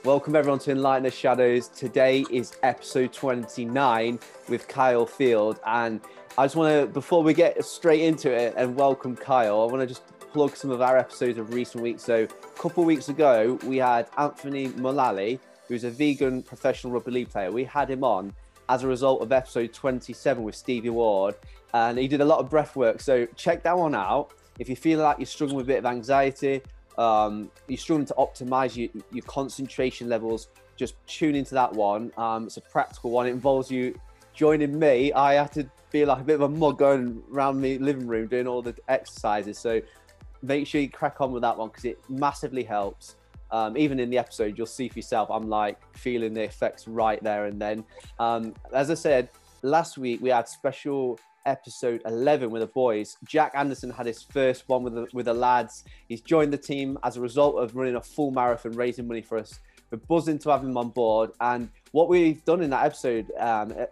Welcome everyone to Enlighten the Shadows. Today is episode 29 with Kyle Field. And I just want to, before we get straight into it and welcome Kyle, I want to just plug some of our episodes of recent weeks. So a couple of weeks ago, we had Anthony Mullally, who's a vegan professional rugby league player. We had him on as a result of episode 27 with Stevie Ward. And he did a lot of breath work. So check that one out. If you feel like you're struggling with a bit of anxiety, you're struggling to optimize your concentration levels, just tune into that one. It's a practical one. It involves you joining me. I had to be like a bit of a mug going around the living room doing all the exercises. So make sure you crack on with that one because it massively helps. Even in the episode, you'll see for yourself, I'm like feeling the effects right there and then. As I said, last week we had special episode 11 with the boys. Jack Anderson had his first one with the lads. He's joined the team as a result of running a full marathon, raising money for us. We're buzzing to have him on board. And what we've done in that episode,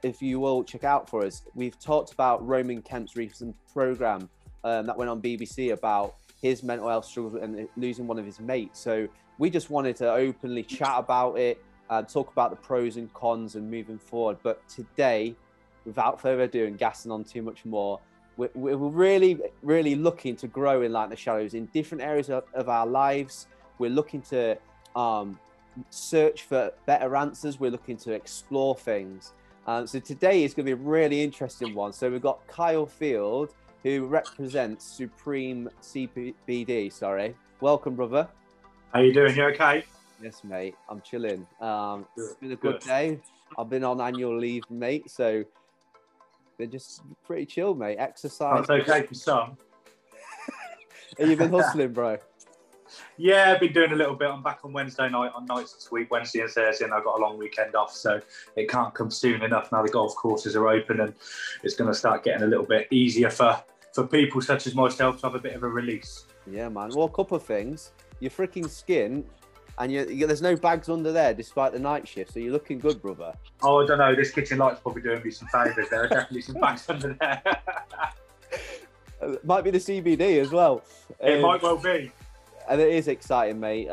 if you will check out for us, we've talked about Roman Kemp's recent program that went on BBC about his mental health struggles and losing one of his mates. So we just wanted to openly chat about it, talk about the pros and cons and moving forward. But today, without further ado and gassing on too much more, we're really looking to grow in Light the Shadows in different areas of our lives. We're looking to search for better answers. We're looking to explore things. So today is going to be a really interesting one. So we've got Kyle Field, who represents Supreme CBD. Sorry. Welcome, brother. How you doing? You okay? Yes, mate. I'm chilling. It's been a good day. I've been on annual leave, mate. So they're just pretty chill, mate. Exercise. That's okay for some. Have you been hustling, bro? Yeah, I've been doing a little bit. I'm back on Wednesday night on nights this week, Wednesday and Thursday, and I've got a long weekend off, so it can't come soon enough. Now the golf courses are open and it's going to start getting a little bit easier for people such as myself to have a bit of a release. Yeah, man. Well, a couple of things. Your freaking skin, and there's no bags under there despite the night shift, so you're looking good, brother. Oh, I don't know. This kitchen light's probably doing me some favours. There are definitely some bags under there. Might be the CBD as well. It might well be. And it is exciting, mate.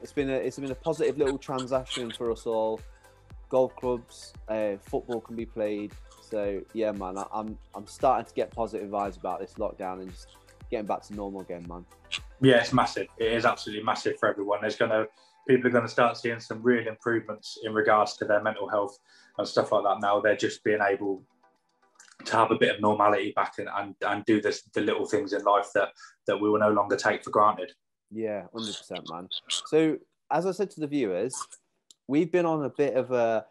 It's been a positive little transaction for us all. Golf clubs, football can be played. So yeah, man, I'm starting to get positive vibes about this lockdown and just getting back to normal again, man. Yeah, it's massive. It is absolutely massive for everyone. People are going to start seeing some real improvements in regards to their mental health and stuff like that now. They're just being able to have a bit of normality back and do the little things in life that we will no longer take for granted. Yeah, 100%, man. So as I said to the viewers, we've been on a bit of a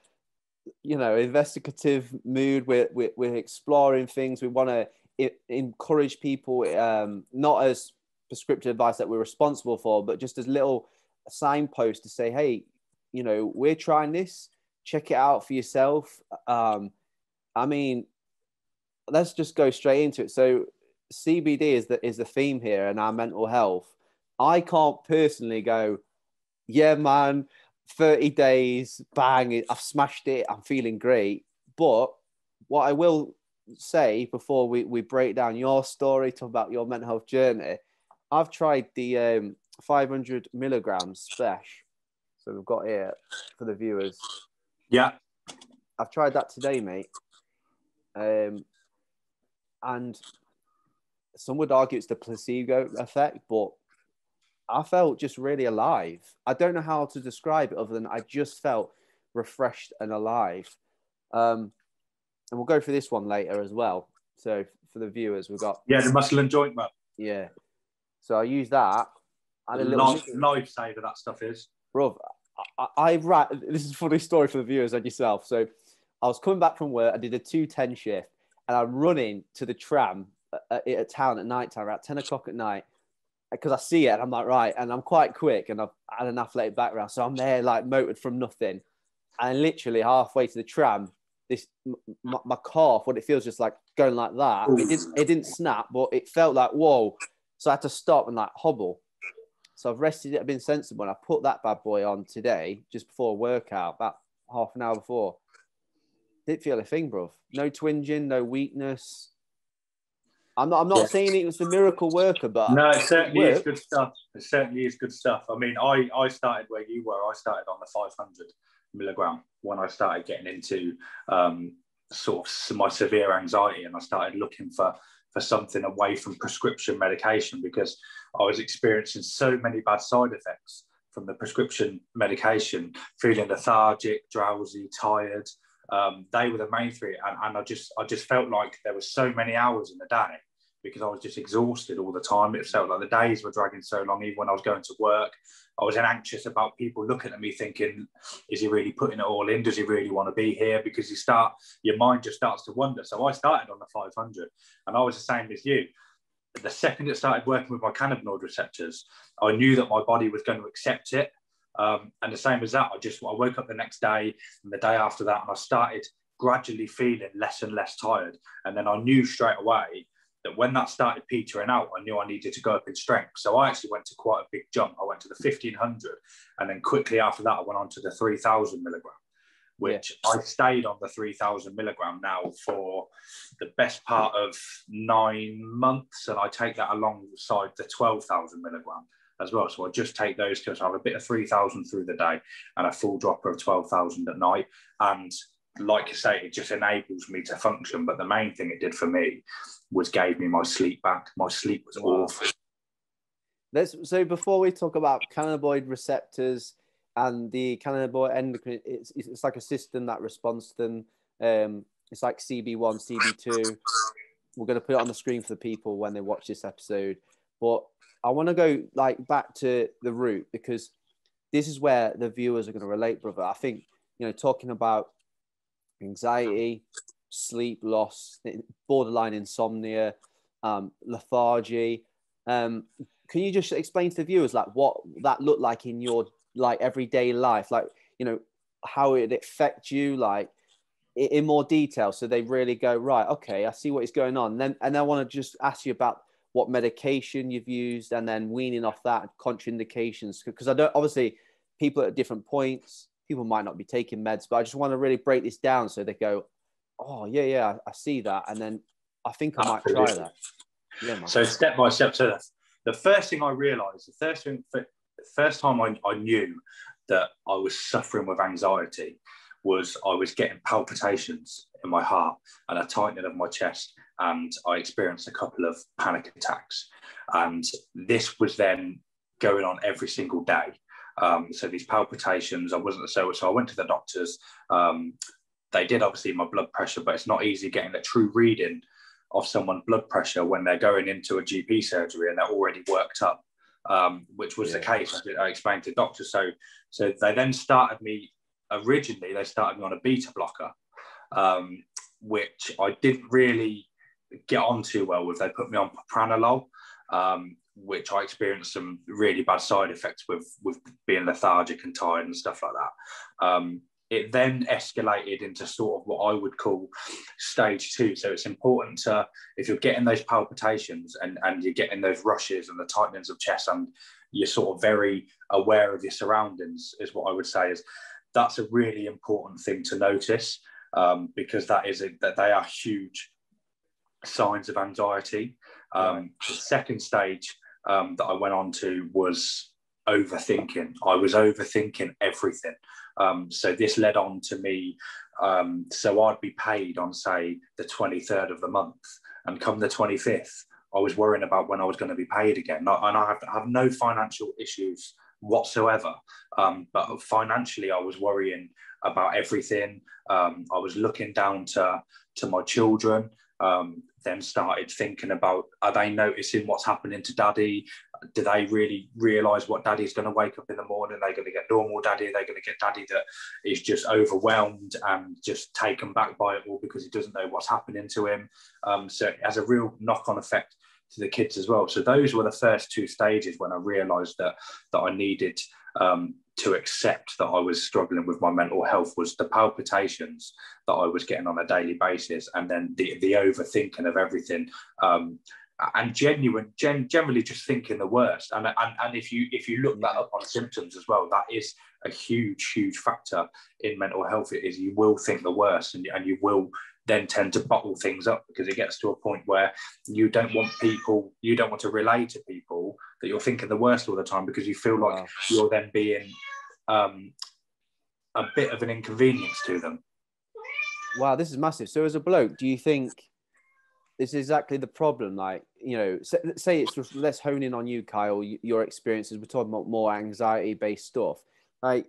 investigative mood. We're exploring things. We want to encourage people, not as prescriptive advice that we're responsible for, but just as little signposts to say, hey, we're trying this, check it out for yourself. I mean, let's just go straight into it. So CBD is the theme here, and our mental health. I can't personally go, yeah, man, 30 days, bang, I've smashed it, I'm feeling great. But what I will say before we break down your story, talk about your mental health journey, I've tried the 500 milligrams spesh. So we've got here for the viewers. Yeah. I've tried that today, mate. And some would argue it's the placebo effect, but I felt just really alive. I don't know how to describe it other than I just felt refreshed and alive. And we'll go through this one later as well. So for the viewers, we've got... Yeah, the muscle and joint rub. Yeah. So I use that. I had a little lifesaver that stuff is. Bro, this is a funny story for the viewers and yourself. So I was coming back from work. I did a 2:10 shift and I'm running to the tram at town at night time, around 10 o'clock at night, because I see it and I'm like, right. And I'm quite quick and I've had an athletic background. So I'm there like motored from nothing. And literally halfway to the tram, my calf, what it feels just like going like that. It didn't snap, but it felt like, whoa. So I had to stop and like hobble. So I've rested it, I've been sensible. And I put that bad boy on today, just before a workout, about half an hour before. Didn't feel a thing, bro. No twinging, no weakness. I'm not saying it was the miracle worker, but No, it certainly is worked. good stuff. It certainly is good stuff. I mean, I started where you were. I started on the 500 milligram when I started getting into sort of my severe anxiety, and I started looking for something away from prescription medication because I was experiencing so many bad side effects from the prescription medication, feeling lethargic, drowsy, tired. They were the main three, and I just felt like there were so many hours in the day because I was just exhausted all the time. It felt like the days were dragging so long, even when I was going to work. I was anxious about people looking at me thinking, is he really putting it all in? Does he really want to be here? Because your mind just starts to wonder. So I started on the 500, and I was the same as you. The second it started working with my cannabinoid receptors, I knew that my body was going to accept it. And the same as that, I woke up the next day and the day after that, and I started gradually feeling less and less tired. And then I knew straight away that when that started petering out, I knew I needed to go up in strength. So I actually went to quite a big jump. I went to the 1500, and then quickly after that, I went on to the 3000 milligram, which I stayed on the 3000 milligram now for the best part of 9 months. And I take that alongside the 12,000 milligram as well. So I just take those two. So I have a bit of 3000 through the day and a full dropper of 12,000 at night. And like you say, it just enables me to function. But the main thing it did for me was gave me my sleep back. My sleep was awful. So before we talk about cannabinoid receptors and the cannabinoid endocrine, it's like a system that responds to them. It's like CB1, CB2. We're going to put it on the screen for the people when they watch this episode. But I want to go like back to the root, because this is where the viewers are going to relate, brother. I think, talking about anxiety, sleep loss, borderline insomnia, lethargy. Can you just explain to the viewers like what that looked like in your like everyday life, like how it affect you, like in more detail, so they really go, right, okay, I see what is going on. And I want to just ask you about what medication you've used, and then weaning off that, contraindications, because I don't, obviously people at different points, people might not be taking meds, but I just want to really break this down so they go, oh yeah, I see that, and then I think I might try that. Yeah, man. So step by step. So the first thing I realised, the first time I knew that I was suffering with anxiety was I was getting palpitations in my heart and a tightening of my chest, and I experienced a couple of panic attacks. And this was then going on every single day. So these palpitations, I went to the doctors. They did obviously my blood pressure, but it's not easy getting a true reading of someone's blood pressure when they're going into a GP surgery and they're already worked up, which was the case. I explained to doctors. So they then started me, originally they started me on a beta blocker, which I didn't really get on too well with. They put me on propranolol, which I experienced some really bad side effects with being lethargic and tired and stuff like that. It then escalated into sort of what I would call stage 2. So it's important to, if you're getting those palpitations and you're getting those rushes and the tightenings of chest, and you're sort of very aware of your surroundings, is what I would say is that's a really important thing to notice, because that they are huge signs of anxiety. The second stage that I went on to was overthinking. I was overthinking everything. So this led on to me. So I'd be paid on, say, the 23rd of the month, and come the 25th, I was worrying about when I was going to be paid again. And I have no financial issues whatsoever. But financially, I was worrying about everything. I was looking down to my children. Then started thinking about, are they noticing what's happening to daddy? Do they really realise what daddy's going to wake up in the morning? Are they going to get normal daddy? Are they going to get daddy that is just overwhelmed and just taken back by it all because he doesn't know what's happening to him? So it has a real knock-on effect to the kids as well. So those were the first 2 stages when I realised that I needed to accept that I was struggling with my mental health, was the palpitations that I was getting on a daily basis, and then the overthinking of everything, and generally just thinking the worst. And if you look that up on symptoms as well, that is a huge factor in mental health. It is, you will think the worst, and you will then tend to bottle things up, because it gets to a point where you don't want to relay to people that you're thinking the worst all the time, because you feel like you're then being a bit of an inconvenience to them. Wow, this is massive. So as a bloke, do you think this is exactly the problem? Like, you know, say it's just, let's hone in on you, Kyle, your experiences. We're talking about more anxiety-based stuff. Like,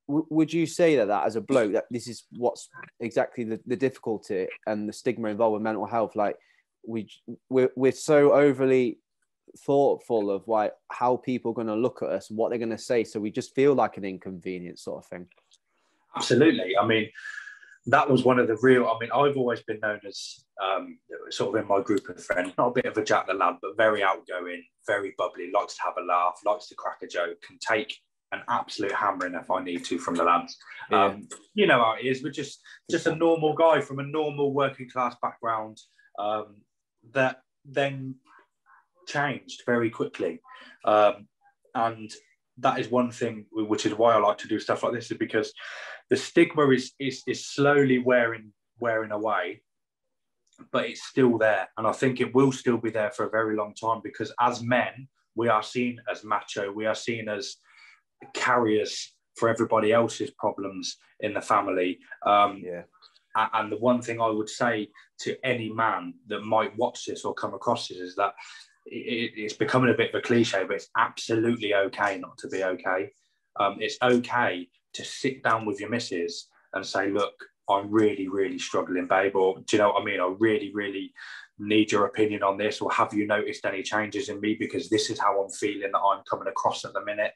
would you say that as a bloke, that this is what's exactly the difficulty and the stigma involved with mental health? Like, we're so overly thoughtful of like how people are going to look at us and what they're going to say, so we just feel like an inconvenience sort of thing. Absolutely. I mean, that was one of the real, I mean, I've always been known as sort of in my group of friends, not a bit of a Jack the Lad, but very outgoing, very bubbly, likes to have a laugh, likes to crack a joke, can take an absolute hammering if I need to from the lads. Yeah. You know how it is. We're just a normal guy from a normal working class background that then changed very quickly. And that is one thing, which is why I like to do stuff like this, is because the stigma is slowly wearing away, but it's still there. And I think it will still be there for a very long time, because as men, we are seen as macho. We are seen as carriers for everybody else's problems in the family. And the one thing I would say to any man that might watch this or come across this is that it's becoming a bit of a cliche, but it's absolutely okay not to be okay. It's okay to sit down with your missus and say, look, I'm really, really struggling, babe, or do you know what I mean? I really, really need your opinion on this, or have you noticed any changes in me, because this is how I'm feeling that I'm coming across at the minute.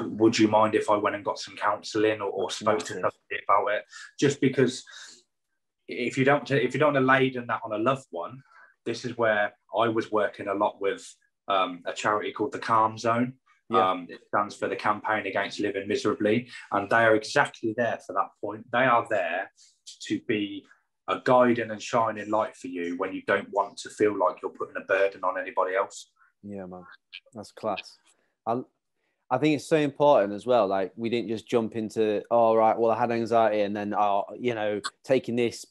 Would you mind if I went and got some counselling or spoke to somebody about it? Just because if you don't want to laden that on a loved one, this is where I was working a lot with a charity called the Calm Zone. It stands for the Campaign Against Living Miserably, and they are exactly there for that point. They are there to be a guiding and shining light for you when you don't want to feel like you're putting a burden on anybody else. Yeah, man, that's class. I think it's so important as well. Like, we didn't just jump into, oh, right, well, I had anxiety, and then, you know, taking this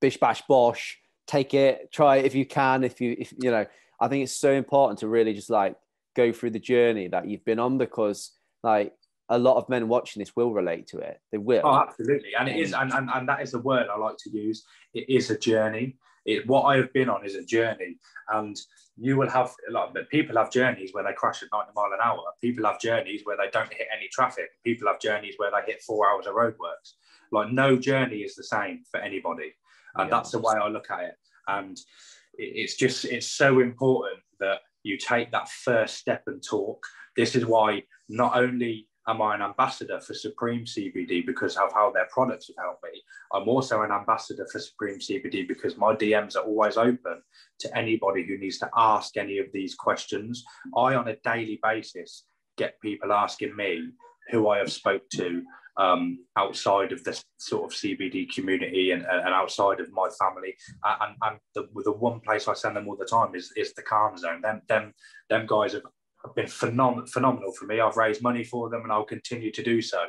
bish bash bosh, take it, try it if you can, if you know. I think it's so important to really just like go through the journey that you've been on, because like a lot of men watching this will relate to it. They will. Oh, absolutely. And it is, and that is the word I like to use. It is a journey. What I have been on is a journey. And you will have, like, people have journeys where they crash at 90 miles an hour. People have journeys where they don't hit any traffic. People have journeys where they hit 4 hours of roadworks. Like, no journey is the same for anybody. And that's the way I look at it. And it's so important that you take that first step and talk. This is why not only am I an ambassador for Supreme CBD because of how their products have helped me, I'm also an ambassador for Supreme CBD because my DMs are always open to anybody who needs to ask any of these questions. I, on a daily basis, get people asking me who I have spoke to outside of this sort of CBD community and outside of my family. And the one place I send them all the time is the Calm Zone. Them guys have been phenomenal for me. I've raised money for them and I'll continue to do so.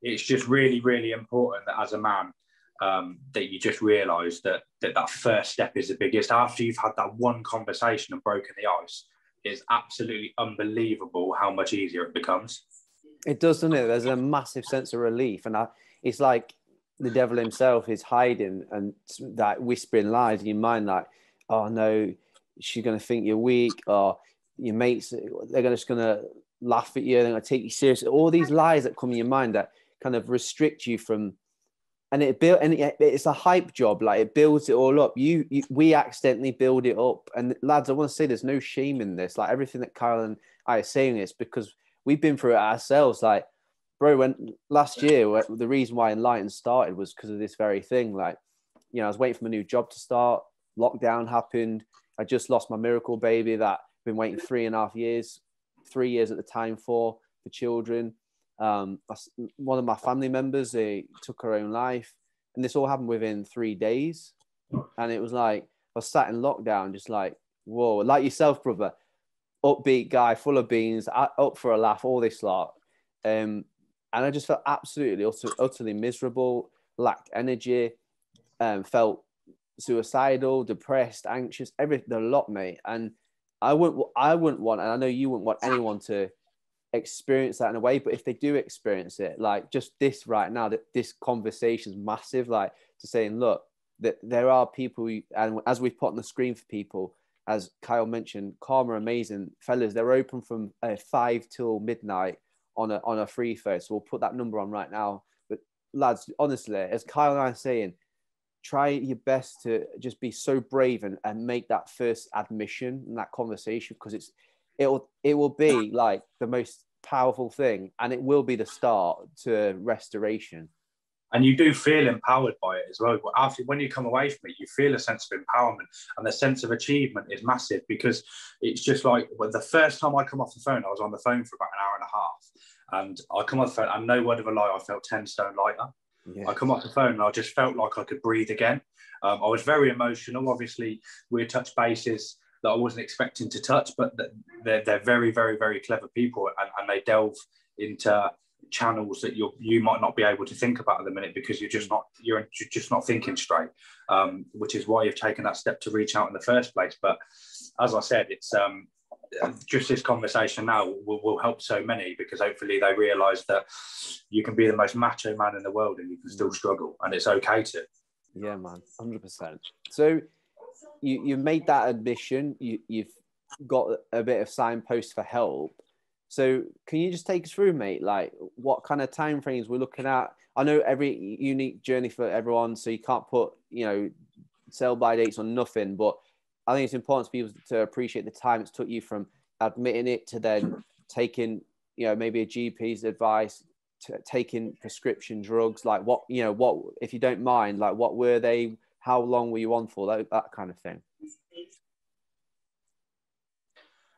It's just really, really important that as a man, that you just realise that first step is the biggest. After you've had that one conversation and broken the ice, it's absolutely unbelievable how much easier it becomes. It does, doesn't it? There's a massive sense of relief. And it's like the devil himself is hiding and that whispering lies in your mind, like, oh no, she's going to think you're weak, or your mates, they're just going to laugh at you, they're going to take you seriously. All these lies that come in your mind that kind of restrict you from, and it's a hype job. Like, it builds it all up. We accidentally build it up. And lads, I want to say there's no shame in this. Like, everything that Kyle and I are saying is because we've been through it ourselves. Like, bro, when last year, the reason why ENLIGHTEN started was because of this very thing. Like, you know, I was waiting for my new job to start. Lockdown happened. I just lost my miracle baby that I've been waiting 3.5 years, 3 years at the time for children. One of my family members, they took her own life. And this all happened within 3 days. And it was like, I was sat in lockdown, just like, whoa, like yourself, brother. Upbeat guy, full of beans, up for a laugh, all this lot. And I just felt absolutely, utterly miserable. lacked energy, felt suicidal, depressed, anxious, everything, a lot, mate. And I wouldn't want, and I know you wouldn't want anyone to experience that in a way, but if they do experience it, like just this right now, that this conversation is massive, like to saying, look, that there are people, and as we've put on the screen for people, as Kyle mentioned, Karma Amazing, fellas, they're open from 5 till midnight on a free phone. So we'll put that number on right now. But lads, honestly, as Kyle and I are saying, try your best to just be so brave and make that first admission and that conversation, because it will be like the most powerful thing, and it will be the start to restoration. And you do feel empowered by it as well. But after, when you come away from it, you feel a sense of empowerment, and the sense of achievement is massive, because it's just like, well, the first time I come off the phone, I was on the phone for about an hour and a half, and I come off the phone, and no word of a lie, I felt 10 stone lighter. Yeah. I come off the phone and I just felt like I could breathe again. I was very emotional. Obviously, we touched bases that I wasn't expecting to touch, but they're very, very, very clever people, and they delve into channels that you might not be able to think about at the minute, because you're just not thinking straight, which is why you've taken that step to reach out in the first place. But as I said, it's just this conversation now will help so many, because hopefully they realise that you can be the most macho man in the world and you can still struggle, and it's okay to. Yeah, man, 100%. So you made that admission. You've got a bit of signpost for help. So can you just take us through, mate, like what kind of time frames we're looking at? I know every unique journey for everyone, so you can't put, sell by dates on nothing, but I think it's important for people to appreciate the time it's took you from admitting it to then taking, maybe a GP's advice, to taking prescription drugs. Like what, if you don't mind, like what were they? How long were you on for? That kind of thing.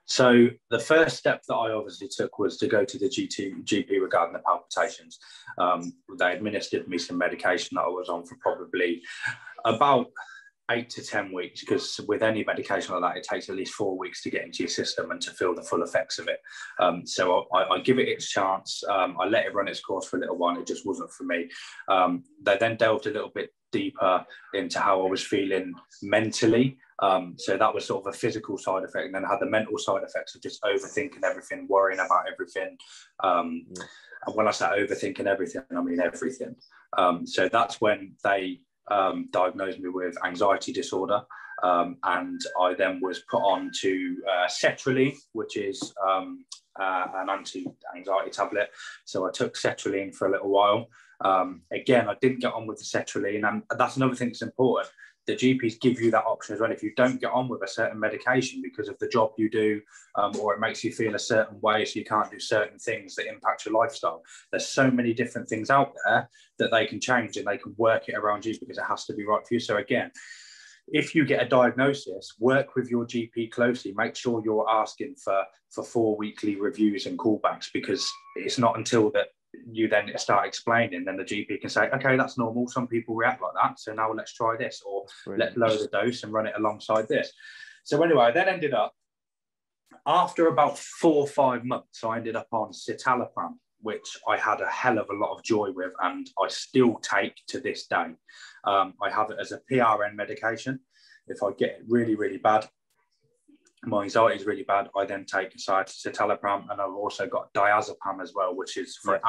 So the first step that I obviously took was to go to the GP regarding the palpitations. They administered me some medication that I was on for probably about 8 to 10 weeks, because with any medication like that, it takes at least 4 weeks to get into your system and to feel the full effects of it. So I give it its chance. I let it run its course for a little while. It just wasn't for me. They then delved a little bit deeper into how I was feeling mentally. So that was sort of a physical side effect, and then I had the mental side effects of just overthinking everything, worrying about everything. And when I say overthinking everything, I mean everything. So that's when they diagnosed me with anxiety disorder, and I then was put on to sertraline, which is an anti-anxiety tablet. So I took sertraline for a little while. Again, I didn't get on with the sertraline, and that's another thing that's important. The GPs give you that option as well. If you don't get on with a certain medication because of the job you do, or it makes you feel a certain way, so you can't do certain things that impact your lifestyle, there's so many different things out there that they can change, and they can work it around you, because it has to be right for you. So again, if you get a diagnosis, work with your GP closely. Make sure you're asking for 4 weekly reviews and callbacks, because it's not until that you then start explaining, then the GP can say, okay, that's normal, some people react like that, so now let's try this, or let's lower the dose and run it alongside this. So anyway, I then ended up, after about 4 or 5 months, I ended up on citalopram, which I had a hell of a lot of joy with, and I still take to this day. I have it as a PRN medication. If I get really, really bad, my anxiety is really bad, I then take citalopram, and I've also got diazepam as well, which is for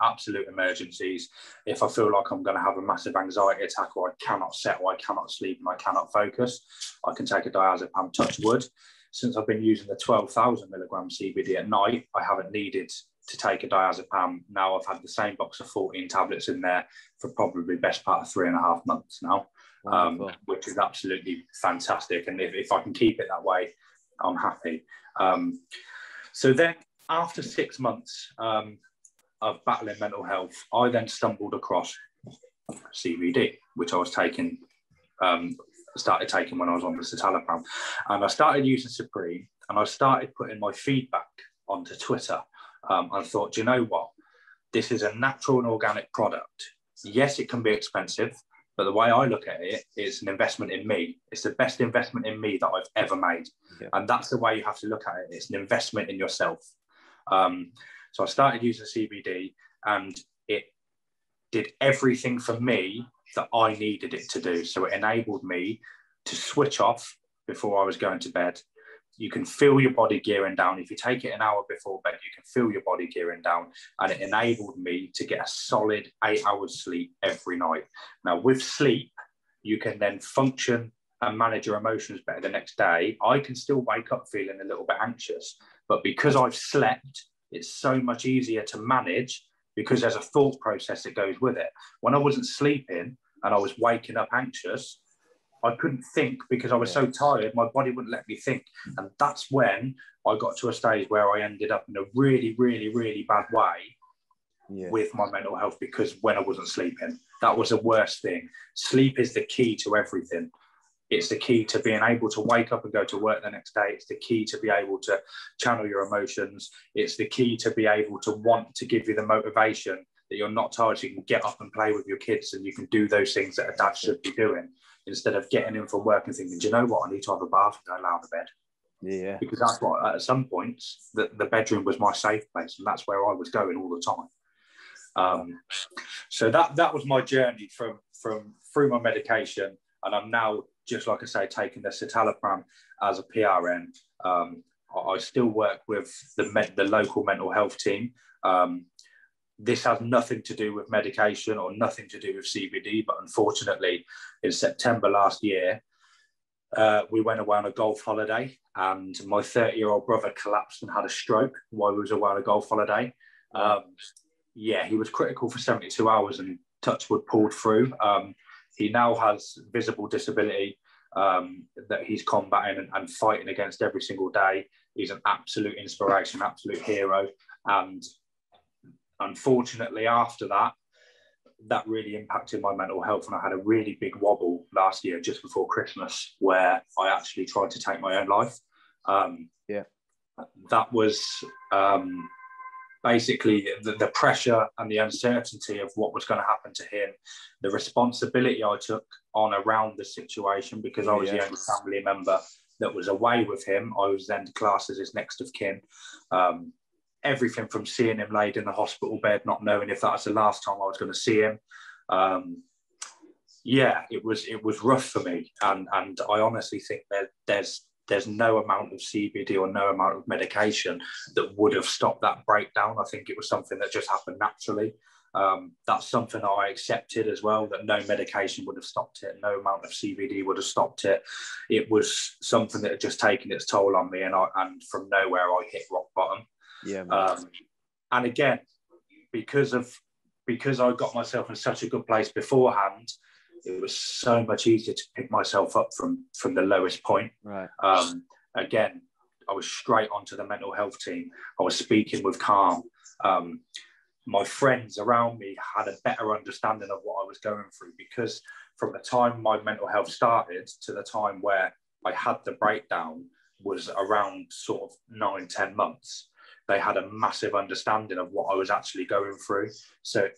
absolute emergencies. If I feel like I'm going to have a massive anxiety attack, or I cannot settle, I cannot sleep, and I cannot focus, I can take a diazepam, touch wood. Since I've been using the 12,000 milligram CBD at night, I haven't needed to take a diazepam. Now I've had the same box of 14 tablets in there for probably best part of 3.5 months now, which is absolutely fantastic. And if I can keep it that way, I'm happy. So then after 6 months of battling mental health, I then stumbled across CBD, which I was taking, started taking when I was on the citalopram. And I started using Supreme, and I started putting my feedback onto Twitter. I thought, do you know what? This is a natural and organic product. Yes, it can be expensive, but the way I look at it, it's an investment in me. It's the best investment in me that I've ever made. Yeah. And that's the way you have to look at it. It's an investment in yourself. So I started using CBD, and it did everything for me that I needed it to do. So it enabled me to switch off before I was going to bed. You can feel your body gearing down. If you take it an hour before bed, you can feel your body gearing down. And it enabled me to get a solid 8 hours sleep every night. Now, with sleep, you can then function and manage your emotions better the next day. I can still wake up feeling a little bit anxious, but because I've slept, it's so much easier to manage because there's a thought process that goes with it. When I wasn't sleeping and I was waking up anxious, I couldn't think because I was so tired, my body wouldn't let me think. And that's when I got to a stage where I ended up in a really, really, really bad way with my mental health, because when I wasn't sleeping, that was the worst thing. Sleep is the key to everything. It's the key to being able to wake up and go to work the next day. It's the key to be able to channel your emotions. It's the key to be able to want to give you the motivation that you're not tired, so you can get up and play with your kids and you can do those things that a dad should be doing, instead of getting in from work and thinking, do you know what, I need to have a bath and go lie on the bed. Yeah. Because that's what, at some points, the bedroom was my safe place, and that's where I was going all the time. So that was my journey from through my medication, and I'm now, just like I say, taking the citalopram as a PRN. I still work with the local mental health team. This has nothing to do with medication or nothing to do with CBD, but unfortunately, in September last year, we went away on a golf holiday, and my 30-year-old brother collapsed and had a stroke while we was away on a golf holiday. He was critical for 72 hours and touchwood pulled through. He now has visible disability that he's combating and fighting against every single day. He's an absolute inspiration, absolute hero. And unfortunately, after that really impacted my mental health, and I had a really big wobble last year just before Christmas where I actually tried to take my own life. That was basically the pressure and the uncertainty of what was going to happen to him, the responsibility I took on around the situation, because I was the only family member that was away with him. I was then classed as his next of kin. Everything from seeing him laid in the hospital bed, not knowing if that was the last time I was going to see him. It was rough for me. And I honestly think that there's no amount of CBD or no amount of medication that would have stopped that breakdown. I think it was something that just happened naturally. That's something that I accepted as well, that no medication would have stopped it. No amount of CBD would have stopped it. It was something that had just taken its toll on me. And from nowhere, I hit rock bottom. And again, because I got myself in such a good place beforehand, it was so much easier to pick myself up from the lowest point. Again, I was straight onto the mental health team. I was speaking with calm. My friends around me had a better understanding of what I was going through, because from the time my mental health started to the time where I had the breakdown was around sort of 9-10 months. They had a massive understanding of what I was actually going through. So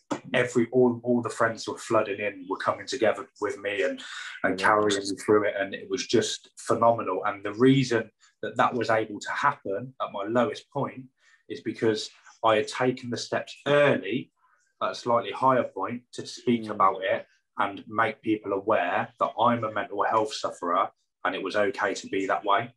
all the friends were flooding in, were coming together with me and carrying me through it. And it was just phenomenal. And the reason that was able to happen at my lowest point is because I had taken the steps early at a slightly higher point to speak about it and make people aware that I'm a mental health sufferer and it was okay to be that way.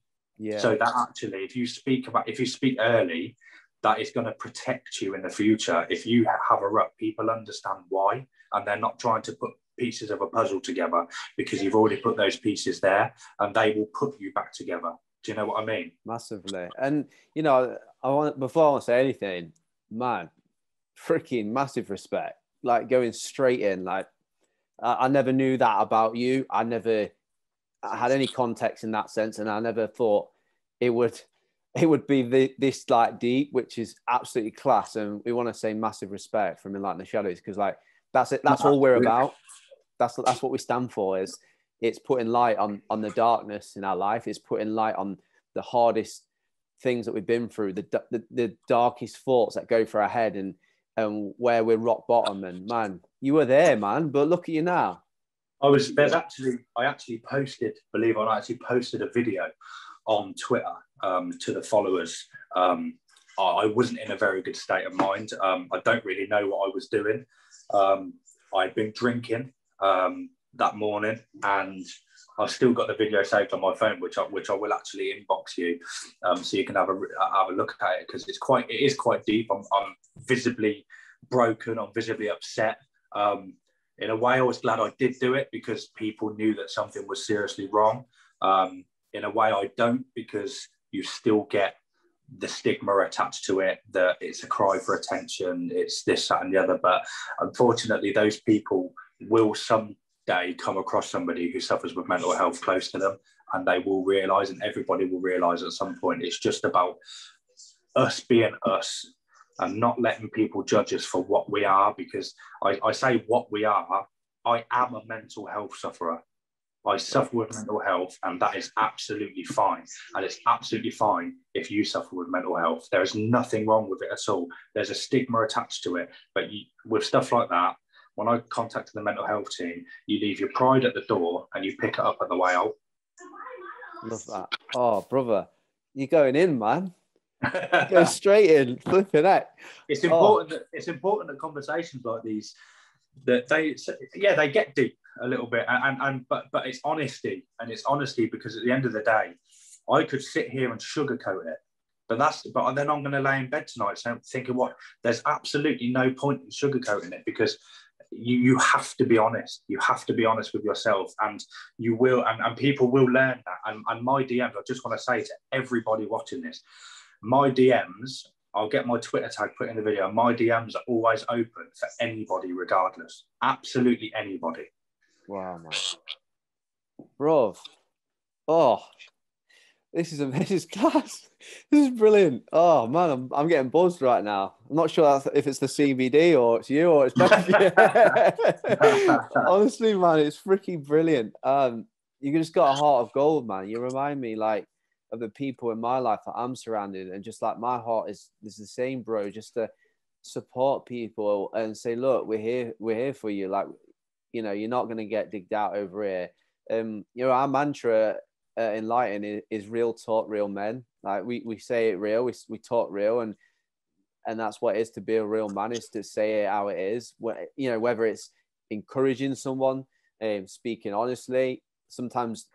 So that actually, if you speak early, that is going to protect you in the future. If you have a rut, people understand why, and they're not trying to put pieces of a puzzle together, because you've already put those pieces there and they will put you back together. Do you know what I mean? Massively. And, before I want to say anything, man, freaking massive respect. Like, going straight in, like, I never knew that about you. I had any context in that sense, and I never thought it would be this like deep, which is absolutely class. And we want to say massive respect from Enlighten the Shadows, because like that's it. That's all we're about. That's what we stand for. Is it's putting light on the darkness in our life. It's putting light on the hardest things that we've been through, the darkest thoughts that go through our head, and where we're rock bottom. And man, you were there, man. But look at you now. I actually posted, believe it or not, a video on Twitter to the followers. I wasn't in a very good state of mind. I don't really know what I was doing. I'd been drinking that morning, and I've still got the video saved on my phone, which I will actually inbox you, so you can have a look at it, because it is quite deep. I'm visibly broken. I'm visibly upset. In a way, I was glad I did do it, because people knew that something was seriously wrong. In a way, I don't, because you still get the stigma attached to it, that it's a cry for attention, it's this, that, and the other. But unfortunately, those people will someday come across somebody who suffers with mental health close to them, and they will realise, and everybody will realise at some point, it's just about us being us and not letting people judge us for what we are. Because I say what we are, I am a mental health sufferer. I suffer with mental health, and that is absolutely fine. And it's absolutely fine if you suffer with mental health. There is nothing wrong with it at all. There's a stigma attached to it. But with stuff like that, when I contacted the mental health team, you leave your pride at the door and you pick it up on the way out. Love that. Oh, brother, you're going in, man. Go straight in, flipping heck. It's important. It's important that conversations like these, that they get deep a little bit, but it's honesty, and it's honesty, because at the end of the day, I could sit here and sugarcoat it, but then I'm going to lay in bed tonight thinking, what? There's absolutely no point in sugarcoating it, because you have to be honest. You have to be honest with yourself, and you will, and people will learn that. And my DMs, I just want to say to everybody watching this, my DMs, I'll get my Twitter tag put in the video. My DMs are always open for anybody, regardless. Absolutely anybody. Wow, man. Bro. Oh, this is class. This is brilliant. Oh, man, I'm getting buzzed right now. I'm not sure if it's the CBD or it's you or it's both. Honestly, man, it's freaking brilliant. You just got a heart of gold, man. You remind me, like, of the people in my life that I'm surrounded, and just like my heart is the same, bro. Just to support people and say, look, we're here for you. Like, you know, you're not going to get digged out over here. You know, our mantra ENLIGHTEN is real talk, real men. Like we say it real, we talk real, and that's what it is to be a real man, is to say it how it is. You know, whether it's encouraging someone, speaking honestly. Sometimes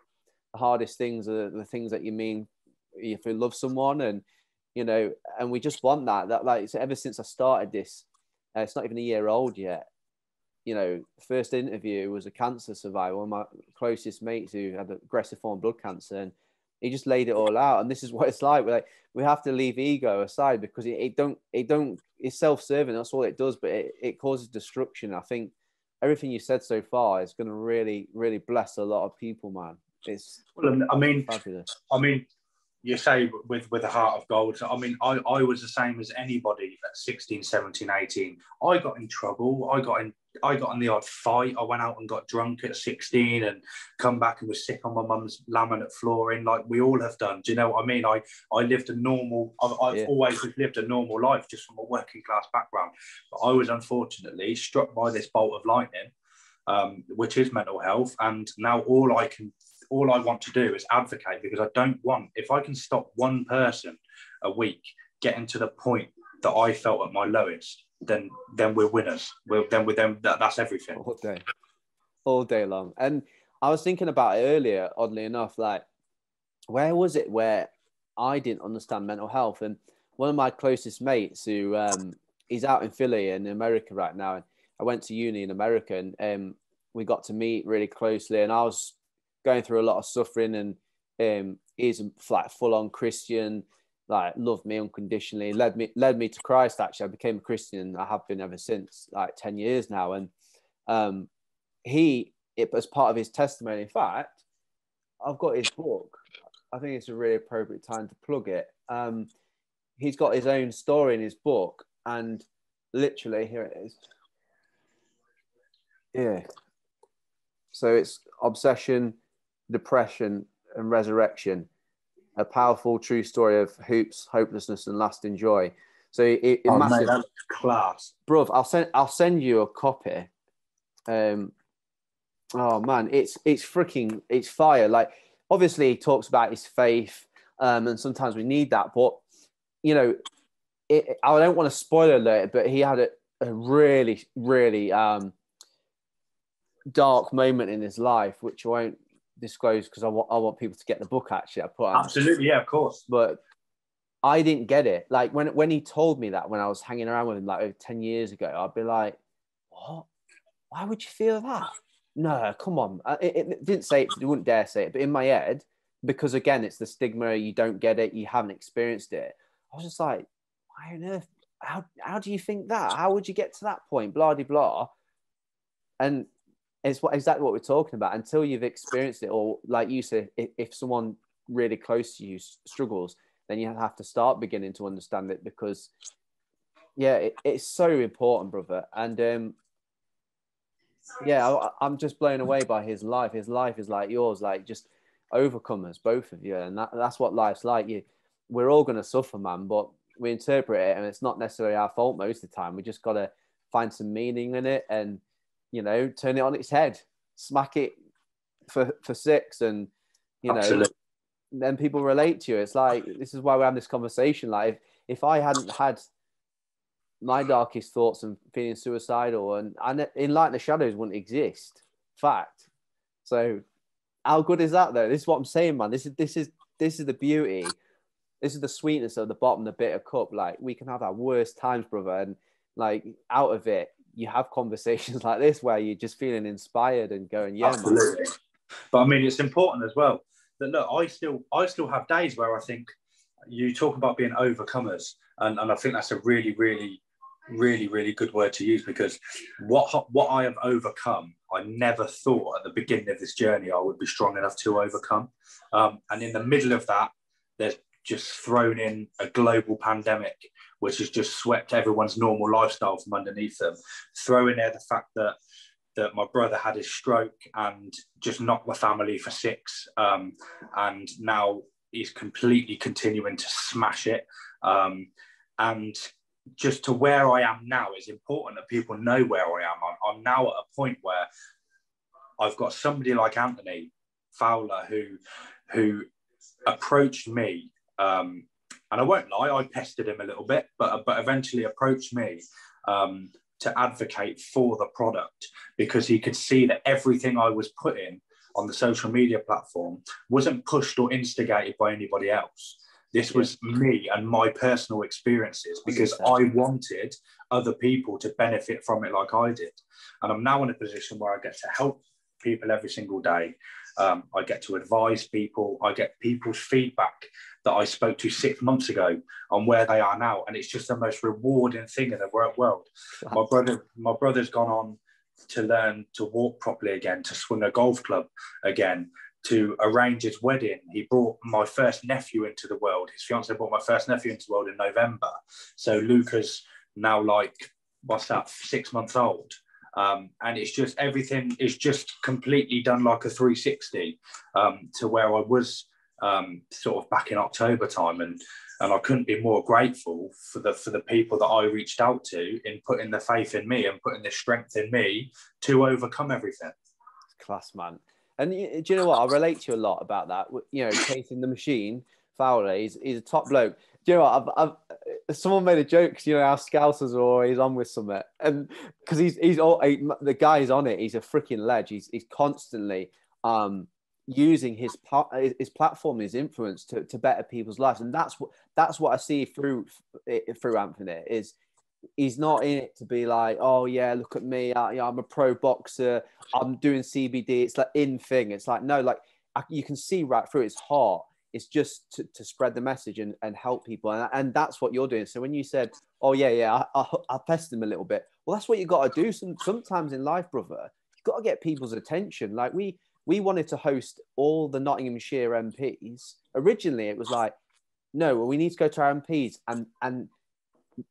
the hardest things are the things that you mean if you love someone, and you know, and we just want that like, so ever since I started this, it's not even a year old yet. You know, first interview was a cancer survivor, one of my closest mates who had aggressive form of blood cancer, and he just laid it all out. And this is what it's like. We have to leave ego aside, because it's self-serving. That's all it does, but it causes destruction. I think everything you said so far is going to really, really bless a lot of people, man. It's fabulous. I mean, you say with a heart of gold. I mean, I was the same as anybody at 16, 17, 18. I got in trouble. I got in the odd fight. I went out and got drunk at 16 and come back and was sick on my mum's laminate flooring, like we all have done. Do you know what I mean? I lived a normal, I've always lived a normal life, just from a working class background. But I was unfortunately struck by this bolt of lightning, which is mental health. And now all I want to do is advocate, because I don't want, if I can stop one person a week getting to the point that I felt at my lowest, then we're winners. That's everything. All day long. And I was thinking about it earlier, oddly enough, like, where was it where I didn't understand mental health? And one of my closest mates, who he's out in Philly in America right now, and I went to uni in America, and we got to meet really closely, and I was going through a lot of suffering, and he's like full-on Christian, like loved me unconditionally, led me to Christ. Actually, I became a Christian. I have been ever since, like 10 years now. And it was part of his testimony. In fact, I've got his book. I think it's a really appropriate time to plug it. He's got his own story in his book, and literally, here it is. Yeah. So it's Obsession, Depression, and Resurrection, a powerful true story of hoops, hopelessness, and lasting joy. So massive, mate, that's class, bro. I'll send you a copy. Oh man, it's fire. Like, obviously he talks about his faith, and sometimes we need that, but you know, I don't want to spoil alert, but he had a really, really dark moment in his life, which I won't disclose because I want people to get the book. Actually, I put on. Absolutely, yeah, of course. But I didn't get it. Like when he told me that when I was hanging around with him like over 10 years ago, I'd be like, what? Why would you feel that? No, come on. It didn't say it, you wouldn't dare say it, but in my head, because again, it's the stigma, you don't get it, you haven't experienced it. I was just like, why on earth? How do you think that? How would you get to that point? Blah, blah, blah. And it's exactly what we're talking about. Until you've experienced it, or like you said, if someone really close to you struggles, then you have to start beginning to understand it, because yeah, it's so important, brother. And yeah, I'm just blown away by his life. His life is like yours, like just overcomers, both of you. And that's what life's like. We're all going to suffer, man, but we interpret it, and it's not necessarily our fault most of the time. We just got to find some meaning in it and, turn it on its head, smack it for six. And, Absolutely. then people relate to you. It's like, this is why we have this conversation. Like if I hadn't had my darkest thoughts and feeling suicidal, and Enlighten the Shadows wouldn't exist. Fact. So how good is that though? This is what I'm saying, man. This is the beauty. This is the sweetness of the bottom, the bitter cup. Like we can have our worst times, brother, and like out of it, you have conversations like this where you're just feeling inspired and going, yeah, absolutely. Man. But I mean, it's important as well that look, I still have days where I think you talk about being overcomers, and I think that's a really, really, really, really good word to use, because what I have overcome, I never thought at the beginning of this journey I would be strong enough to overcome. And in the middle of that, there's just thrown in a global pandemic, which has just swept everyone's normal lifestyle from underneath them. Throw in there the fact that my brother had his stroke and just knocked my family for six. And now he's completely continuing to smash it. And just to where I am now, it's important that people know where I am. I'm now at a point where I've got somebody like Anthony Fowler who approached me, and I won't lie, I pestered him a little bit, but eventually approached me to advocate for the product, because he could see that everything I was putting on the social media platform wasn't pushed or instigated by anybody else. This was me and my personal experiences, because I wanted other people to benefit from it like I did. And I'm now in a position where I get to help people every single day. I get to advise people. I get people's feedback that I spoke to 6 months ago on where they are now. And it's just the most rewarding thing in the world. My brother's gone on to learn to walk properly again, to swing a golf club again, to arrange his wedding. He brought my first nephew into the world. His fiance brought my first nephew into the world in November. So Luca's now 6 months old. And it's just, everything is just completely done like a 360 to where I was sort of back in October time. And I couldn't be more grateful for the people that I reached out to in putting the faith in me and putting the strength in me to overcome everything. Class, man. And do you know what? I relate to you a lot about that. Chasing the machine. Fowler, he's a top bloke. Do you know what? I've someone made a joke, because our Scousers are always on with something, and because the guy's on it. He's a freaking ledge. He's constantly using his platform, his influence to better people's lives, and that's what I see through Anthony. Is he's not in it to be like, oh yeah, look at me, I'm a pro boxer, I'm doing CBD. It's like in thing. It's like, no, like you can see right through his heart. It's just to spread the message and help people. And that's what you're doing. So when you said, oh, yeah, I pestered him a little bit. Well, that's what you got to do. Sometimes in life, brother, you've got to get people's attention. Like we wanted to host all the Nottinghamshire MPs. Originally, it was like, no, well, we need to go to our MPs and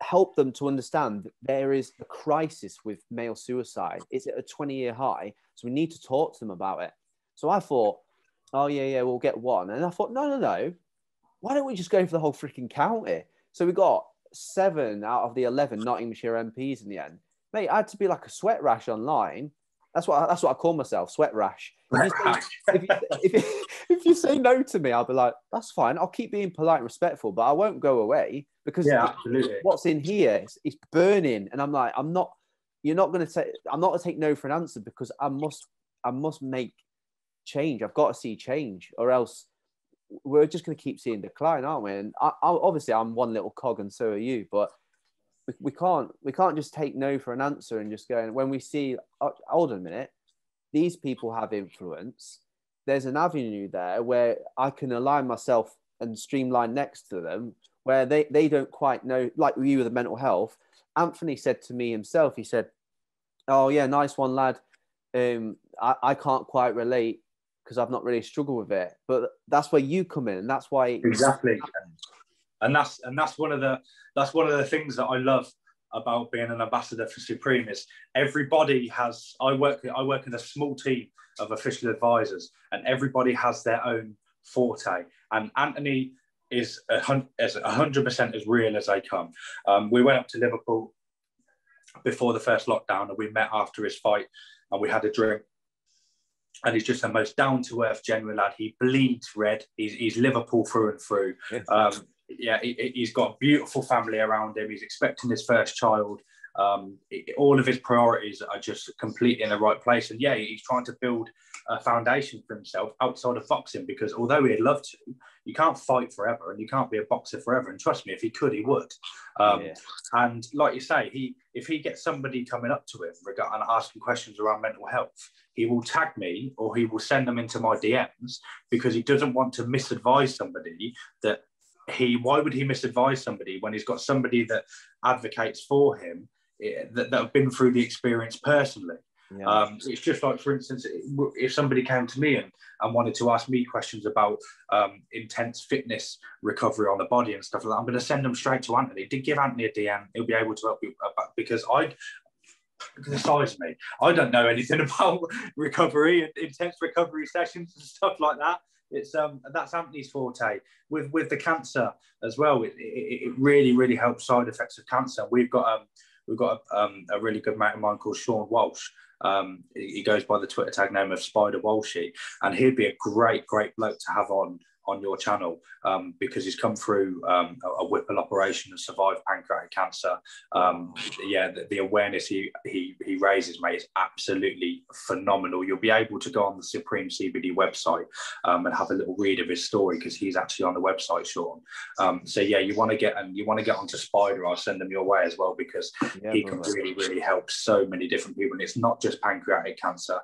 help them to understand that there is a crisis with male suicide. It's at a 20-year high. So we need to talk to them about it. So I thought, oh, yeah, we'll get one. And I thought, no. Why don't we just go for the whole freaking county? So we got 7 out of the 11 Nottinghamshire MPs in the end. Mate, I had to be like a sweat rash online. That's what I call myself, sweat rash. If if you say no to me, I'll be like, that's fine. I'll keep being polite and respectful, but I won't go away because absolutely. what's in here is burning. And I'm like, you're not going to say, I'm not going to take no for an answer because I must make change. I've got to see change, or else we're just going to keep seeing decline, aren't we? And obviously I'm one little cog and so are you, but we can't just take no for an answer and just go. And when we see, hold on a minute, these people have influence. There's an avenue there where I can align myself and streamline next to them, where they don't quite know, like you with the mental health. Anthony said to me himself, he said, oh yeah, nice one, lad. I can't quite relate because I've not really struggled with it. But that's where you come in, and that's why exactly. And that's one of the things that I love about being an ambassador for Supreme is everybody has. I work in a small team of official advisors, and everybody has their own forte. And Anthony is 100% as real as they come. We went up to Liverpool before the first lockdown, and we met after his fight, and we had a drink. And he's just the most down-to-earth, genuine lad. He bleeds red. He's Liverpool through and through. He's got a beautiful family around him. He's expecting his first child. All of his priorities are just completely in the right place. And yeah, he's trying to build a foundation for himself outside of boxing, because although he'd love to, you can't fight forever and you can't be a boxer forever. And trust me, if he could, he would. And like you say, if he gets somebody coming up to him and asking questions around mental health, he will tag me or he will send them into my DMs, because he doesn't want to misadvise somebody. Why would he misadvise somebody when he's got somebody that advocates for him that have been through the experience personally? It's just like, for instance, if somebody came to me and wanted to ask me questions about intense fitness recovery on the body and stuff like that, I'm going to send them straight to Anthony. Give Anthony a DM. He'll be able to help you, because the size of me, I don't know anything about recovery and intense recovery sessions and stuff like that. It's that's Anthony's forte. With the cancer as well, it really, really helps side effects of cancer. We've got a really good mate of mine called Sean Walsh. He goes by the Twitter tag name of Spider Walshy, and he'd be a great bloke to have on your channel, because he's come through a Whipple operation and survived pancreatic cancer. The awareness he raises, mate, is absolutely phenomenal. You'll be able to go on the Supreme CBD website and have a little read of his story, because he's actually on the website, Sean. You want to get onto Spider. I'll send them your way as well, because he can really, really help so many different people. And it's not just pancreatic cancer.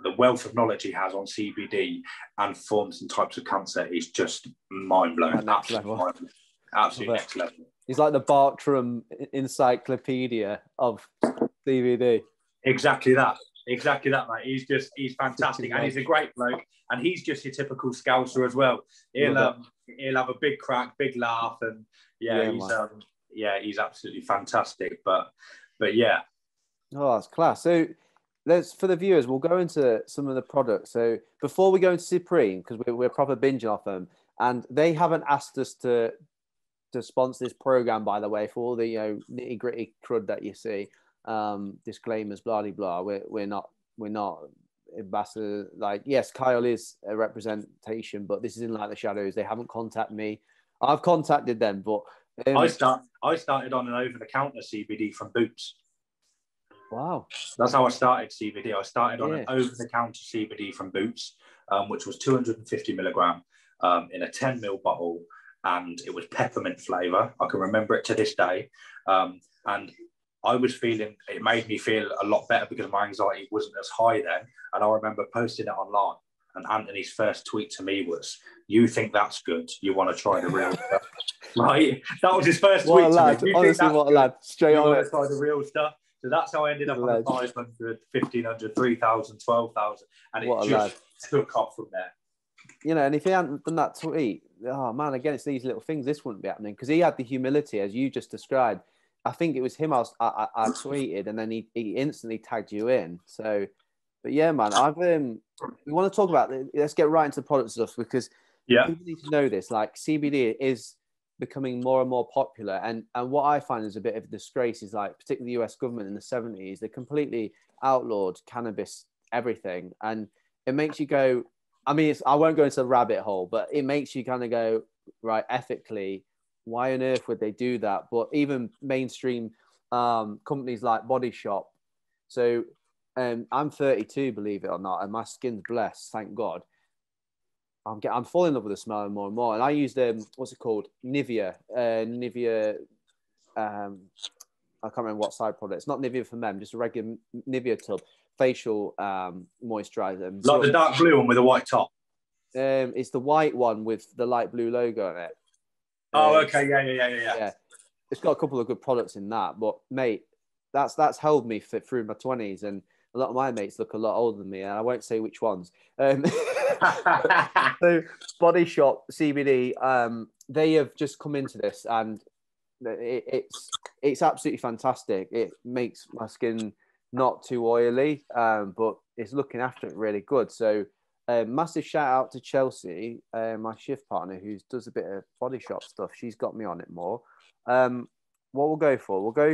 The wealth of knowledge he has on CBD and forms and types of cancer is just mind-blowing. Absolutely next level. He's like the Bartram encyclopedia of CBD. Exactly that, mate. He's fantastic, and he's a great bloke, and he's just your typical scouser as well. He'll have a big crack, big laugh, and he's absolutely fantastic. But yeah. Oh, that's class. So for the viewers, we'll go into some of the products. So before we go into Supreme, because we're proper binging off them, and they haven't asked us to sponsor this program, by the way, for all the nitty gritty crud that you see, disclaimers, blah blah blah. We're not ambassador. Like, yes, Kyle is a representation, but this is in Like the Shadows. They haven't contacted me. I've contacted them, but I started on an over the counter CBD from Boots. Wow. That's how I started CBD. I started on an over-the-counter CBD from Boots, which was 250 milligram in a 10 ml bottle, and it was peppermint flavour. I can remember it to this day. And it made me feel a lot better because my anxiety wasn't as high then. And I remember posting it online, and Anthony's first tweet to me was, "You think that's good? You want to try the real stuff?" Right? That was his first tweet to me. Honestly, what a lad. Straight on. You want to try the real stuff? So that's how I ended up on the 500, 1,500, 3,000, 12,000. And it just took off from there. And if he hadn't done that tweet, oh man, again, it's these little things, this wouldn't be happening, because he had the humility, as you just described. I think it was him I tweeted, and then he instantly tagged you in. So, but yeah, man, we want to talk about, let's get right into the product stuff, because people need to know this. Like, CBD is becoming more and more popular, and what I find is a bit of a disgrace is, like, particularly the US government in the 70s, they completely outlawed cannabis everything, and it makes you go, I mean, I won't go into the rabbit hole, but it makes you kind of go, right, ethically, why on earth would they do that? But even mainstream companies like Body Shop. So I'm 32, believe it or not, and my skin's blessed, thank God. I'm falling in love with the smell more and more. And I use what's it called? Nivea. I can't remember what side product. It's not Nivea for men, just a regular Nivea tub. Facial moisturizer. Like the dark blue one with a white top. It's the white one with the light blue logo on it. Oh, okay, yeah. It's got a couple of good products in that, but mate, that's held me through my 20s, and a lot of my mates look a lot older than me, and I won't say which ones. So Body Shop CBD, they have just come into this, and it's absolutely fantastic. It makes my skin not too oily, but it's looking after it really good. So massive shout out to Chelsea, my shift partner, who does a bit of Body Shop stuff. She's got me on it more. What we'll go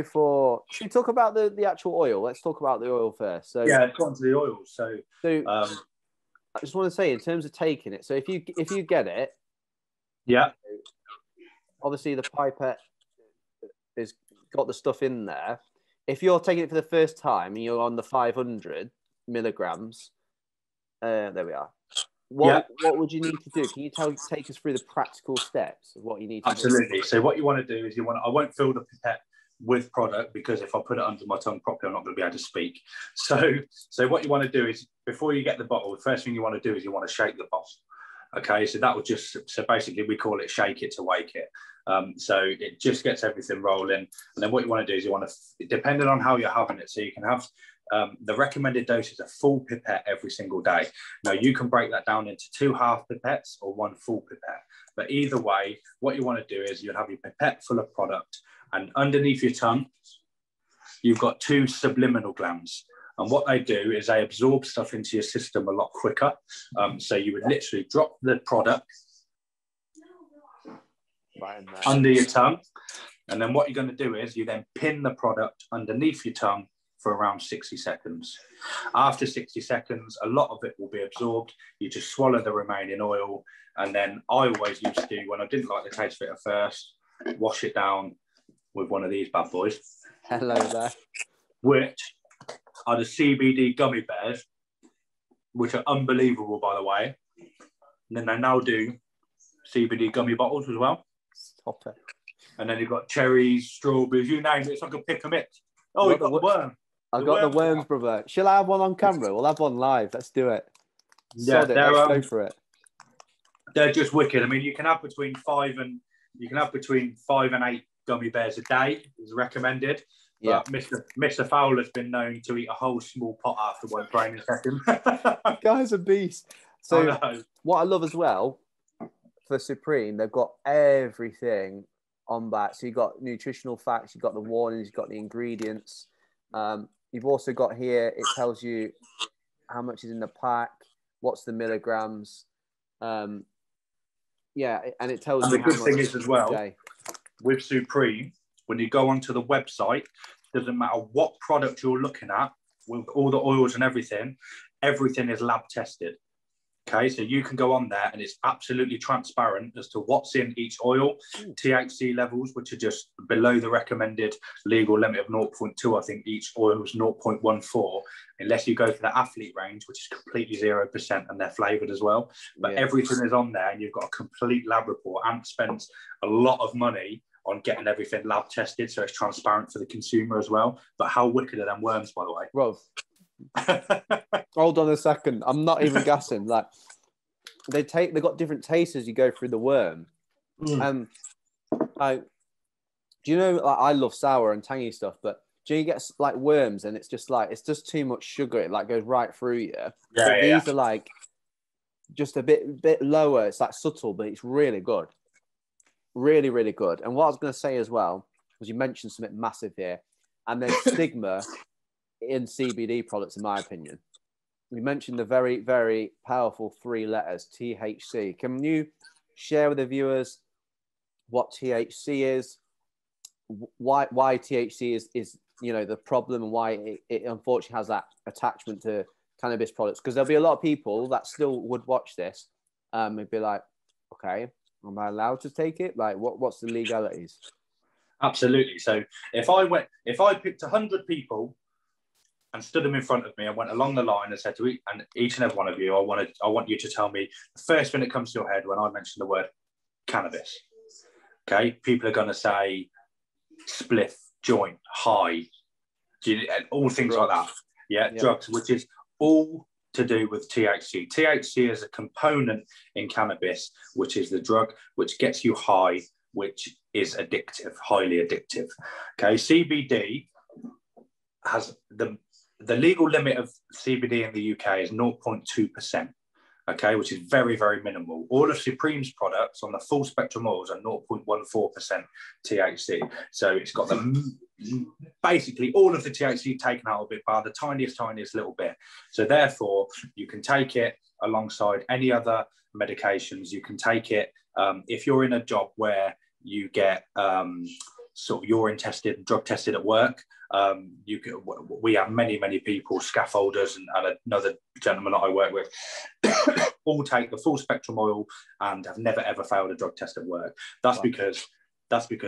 for, should we talk about the actual oil? Let's talk about the oil first. So yeah, let's go on to the oil. So I just want to say, in terms of taking it, so if you get it, yeah, obviously the pipette has got the stuff in there. If you're taking it for the first time and you're on the 500 milligrams, there we are. What would you need to do? Can you take us through the practical steps of what you need to do? Absolutely. So what you want to do is I won't fill the pipette with product, because if I put it under my tongue properly, I'm not going to be able to speak. So what you want to do is, before you get the bottle, the first thing you want to do is you want to shake the bottle. Okay, so that will so basically we call it shake it to wake it. So it just gets everything rolling. And then what you want to do is you want to, depending on how you're having it, so you can have the recommended dose is a full pipette every single day. Now you can break that down into 2 half pipettes or 1 full pipette. But either way, what you want to do is you'll have your pipette full of product, and underneath your tongue, you've got 2 subliminal glands. And what they do is they absorb stuff into your system a lot quicker. So you would literally drop the product right under your tongue. And then what you're going to do is you then pin the product underneath your tongue for around 60 seconds. After 60 seconds, a lot of it will be absorbed. You just swallow the remaining oil. And then I always used to, when I didn't like the taste of it at first, wash it down with one of these bad boys. Hello there. Which are the CBD gummy bears, which are unbelievable, by the way. And then they now do CBD gummy bottles as well. Stop it. And then you've got cherries, strawberries, you name it. It's like a pick and mix. Oh, you've got the worm. I got the worms, brother. Shall I have one on camera? We'll have one live. Let's do it. Yeah, let's go for it. They're just wicked. I mean, you can have between 5 and 8 gummy bears a day is recommended. But yeah. Mr. Fowler's been known to eat a whole small pot after one training session. Guy's a beast. So what I love as well for Supreme, they've got everything on that. So you've got nutritional facts, you've got the warnings, you've got the ingredients. You've also got here, it tells you how much is in the pack, what's the milligrams. And it tells you. And the good thing is as well, with Supreme, when you go onto the website, doesn't matter what product you're looking at, with all the oils and everything is lab tested. Okay, so you can go on there and it's absolutely transparent as to what's in each oil, THC levels, which are just below the recommended legal limit of 0.2. I think each oil is 0.14, unless you go for the athlete range, which is completely 0%, and they're flavored as well. But everything is on there, and you've got a complete lab report. Ant spends a lot of money on getting everything lab tested, so it's transparent for the consumer as well. But how wicked are them worms, by the way? Bro, hold on a second. I'm not even gassing. Like they've got different tastes as you go through the worm. Do you know? Like, I love sour and tangy stuff, but do you get like worms and it's just too much sugar? It like goes right through you. These are like just a bit lower. It's like subtle, but it's really good. Really, really good. And what I was going to say as well was you mentioned something massive here, and there's stigma in CBD products, in my opinion. You mentioned the very, very powerful 3 letters, THC. Can you share with the viewers what THC is, why THC is the problem, and why it unfortunately has that attachment to cannabis products? Because there'll be a lot of people that still would watch this and be like, okay, am I allowed to take it? Like, what's the legalities? Absolutely. So if I picked 100 people and stood them in front of me and went along the line and said to each and every one of you, I want you to tell me the first thing that comes to your head when I mention the word cannabis. Okay, people are going to say spliff, joint, high, all things like that. Yeah, drugs, which is all to do with THC. THC is a component in cannabis, which is the drug which gets you high, which is addictive, highly addictive. Okay, CBD has the legal limit of CBD in the UK is 0.2%. Okay, which is very, very minimal. All of Supreme's products on the full spectrum oils are 0.14% THC. So it's got basically all of the THC taken out of it by the tiniest little bit. So therefore, you can take it alongside any other medications. You can take it if you're in a job where you get sort of urine tested and drug tested at work. We have many people, scaffolders and another gentleman that I work with, all take the full spectrum oil and have never ever failed a drug test at work. That's because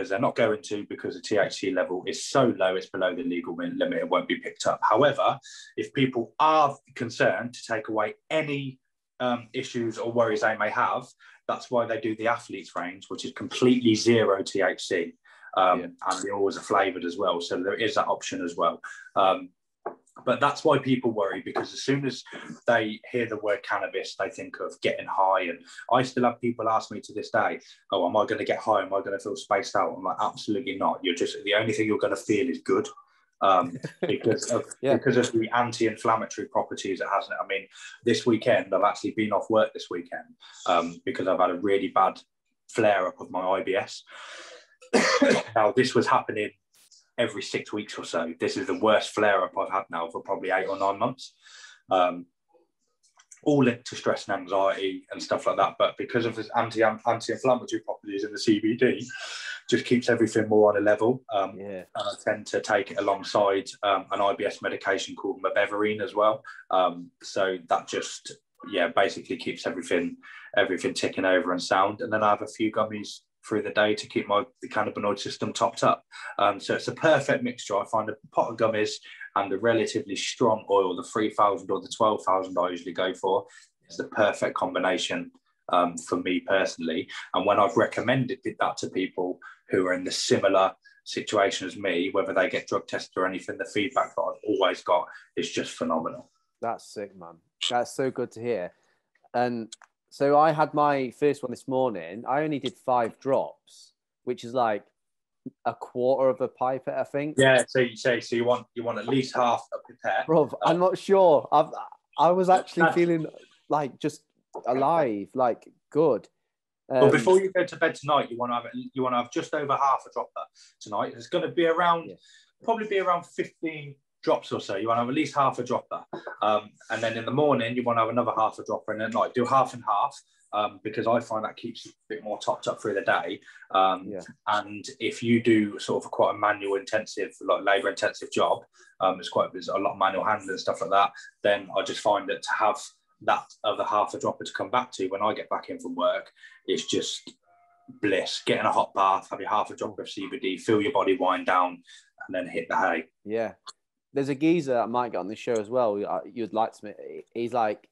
they're not going to, because the THC level is so low, it's below the legal limit, it won't be picked up. However, if people are concerned to take away any issues or worries they may have, that's why they do the athletes range, which is completely zero THC. And the oils are flavoured as well, so there is that option as well. But that's why people worry, because as soon as they hear the word cannabis, they think of getting high. And I still have people ask me to this day, oh, am I going to get high? Am I going to feel spaced out? I'm like, absolutely not. The only thing you're going to feel is good. Because of the anti-inflammatory properties it has. I mean, this weekend, I've actually been off work this weekend because I've had a really bad flare-up of my IBS. Now, this was happening every 6 weeks or so. This is the worst flare-up I've had now for probably 8 or 9 months. All linked to stress and anxiety and stuff like that. But because of this anti-inflammatory properties in the CBD, just keeps everything more on a level. And I tend to take it alongside an IBS medication called mebeverine as well. So that just, basically keeps everything ticking over and sound. And then I have a few gummies through the day to keep the cannabinoid system topped up. So it's a perfect mixture. I find a pot of gummies and a relatively strong oil, the 3,000 or the 12,000 I usually go for, is the perfect combination for me personally. And when I've recommended that to people who are in the similar situation as me, whether they get drug tested or anything, the feedback that I've always got is just phenomenal. That's sick, man. That's so good to hear. And so I had my first one this morning. I only did 5 drops, which is like a quarter of a pipette, I think. Yeah. So you want at least half a pipette. Bro, I'm not sure. I was actually feeling like just alive, like good. Well, before you go to bed tonight, you want to have just over half a dropper tonight. It's going to be probably be around 15 drops or so. You want to have at least half a dropper, and then in the morning you want to have another half a dropper, and then like do half and half, because I find that keeps it a bit more topped up through the day. And if you do sort of quite a manual intensive, like labour intensive job, there's a lot of manual handling and stuff like that, then I just find that to have that other half a dropper to come back to when I get back in from work, it's just bliss. Get in a hot bath, have your half a dropper of CBD, feel your body wind down, and then hit the hay. Yeah. There's a geezer I might get on this show as well. You'd like to meet. He's like,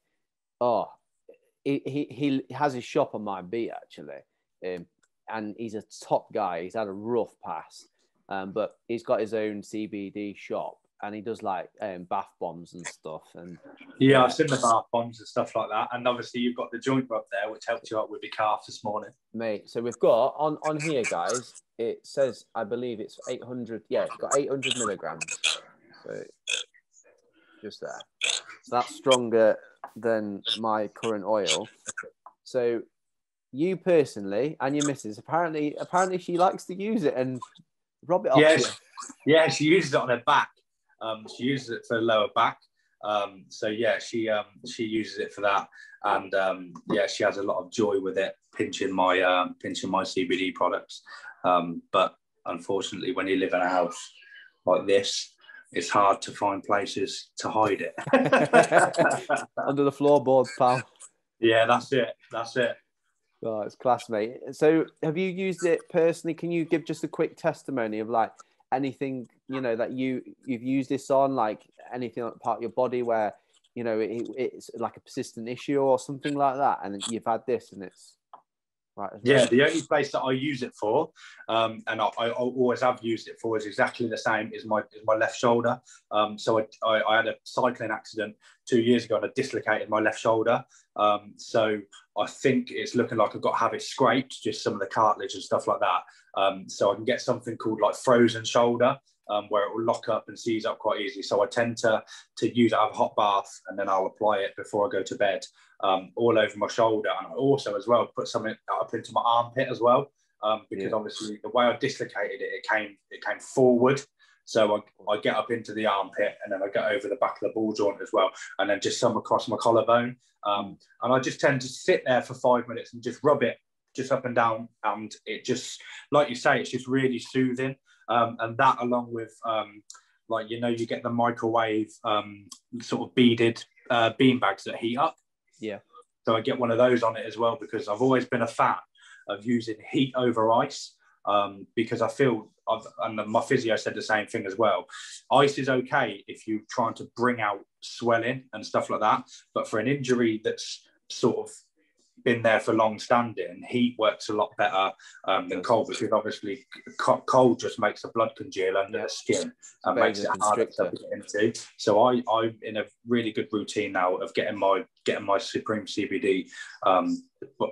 he has his shop on my beat actually, and he's a top guy. He's had a rough pass, but he's got his own CBD shop, and he does like bath bombs and stuff. And I've seen the bath bombs and stuff like that. And obviously you've got the joint rub there, which helped you out with your calf this morning, mate. So we've got on here, guys. It says, I believe it's 800. Yeah, it's got 800 milligrams. So just there. So that's stronger than my current oil. So you personally and your missus, apparently she likes to use it and rub it off. Yeah, she uses it on her back. She uses it for the lower back. So yeah, she uses it for that, and she has a lot of joy with it, pinching my CBD products. But unfortunately, when you live in a house like this, it's hard to find places to hide it. Under the floorboards, pal. Yeah, that's it. That's it. Oh, it's class, mate. So have you used it personally? Can you give just a quick testimony of like anything, you know, that you've used this on, like anything on part of your body where, you know, it's like a persistent issue or something like that, and you've had this and it's right as well? Yeah, the only place that I use it for, and I always have used it for, is exactly the same as my left shoulder. So I had a cycling accident 2 years ago and I dislocated my left shoulder. So I think it's looking like I've got to have it scraped, just some of the cartilage and stuff like that. So I can get something called like frozen shoulder, where it will lock up and seize up quite easily. So I tend to use it, have a hot bath, and then I'll apply it before I go to bed, all over my shoulder. And I also as well put something up into my armpit as well, because obviously the way I dislocated it, it came forward. So I get up into the armpit and then I get over the back of the ball joint as well, and then just some across my collarbone. And I just tend to sit there for 5 minutes and just rub it just up and down. And it just, like you say, it's just really soothing. And that, along with, like, you know, you get the microwave sort of beaded bean bags that heat up. Yeah. So I get one of those on it as well, because I've always been a fan of using heat over ice, because I feel, and my physio said the same thing as well, ice is okay if you're trying to bring out swelling and stuff like that. But for an injury that's sort of been there for long standing, heat works a lot better than cold, because obviously cold just makes the blood congeal under the skin and makes it harder to get into. So I'm in a really good routine now of getting my Supreme CBD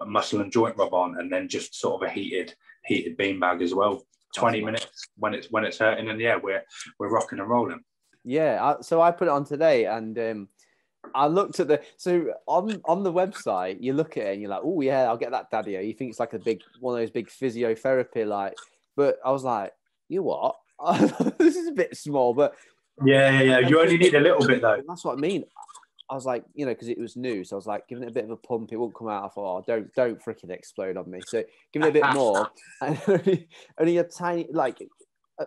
muscle and joint rub on, and then just sort of a heated beanbag as well. 20 minutes when it's hurting, and yeah, we're rocking and rolling. Yeah, so I put it on today, and I looked at on the website. You look at it and you're like, oh yeah, I'll get that, Daddy. You think it's like one of those big physiotherapy, like. But I was like, you what? This is a bit small, but yeah. You only need a little bit though. That's what I mean. I was like, you know, because it was new, so I was like, giving it a bit of a pump. It won't come out. I thought, oh, don't freaking explode on me. So giving it a bit more, and only a tiny, like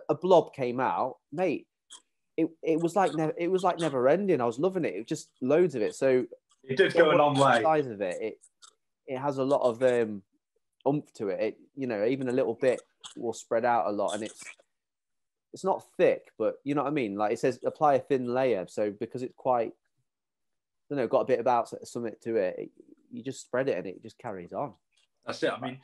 a blob came out, mate. It was like never ending. I was loving it. It was just loads of it. So it did go a long way. The size of it has a lot of oomph to it. It, you know, even a little bit will spread out a lot, and it's not thick, but you know what I mean. Like it says, apply a thin layer. So because it's quite, I don't know, got a bit about something to it, you just spread it and it just carries on. That's it. I mean,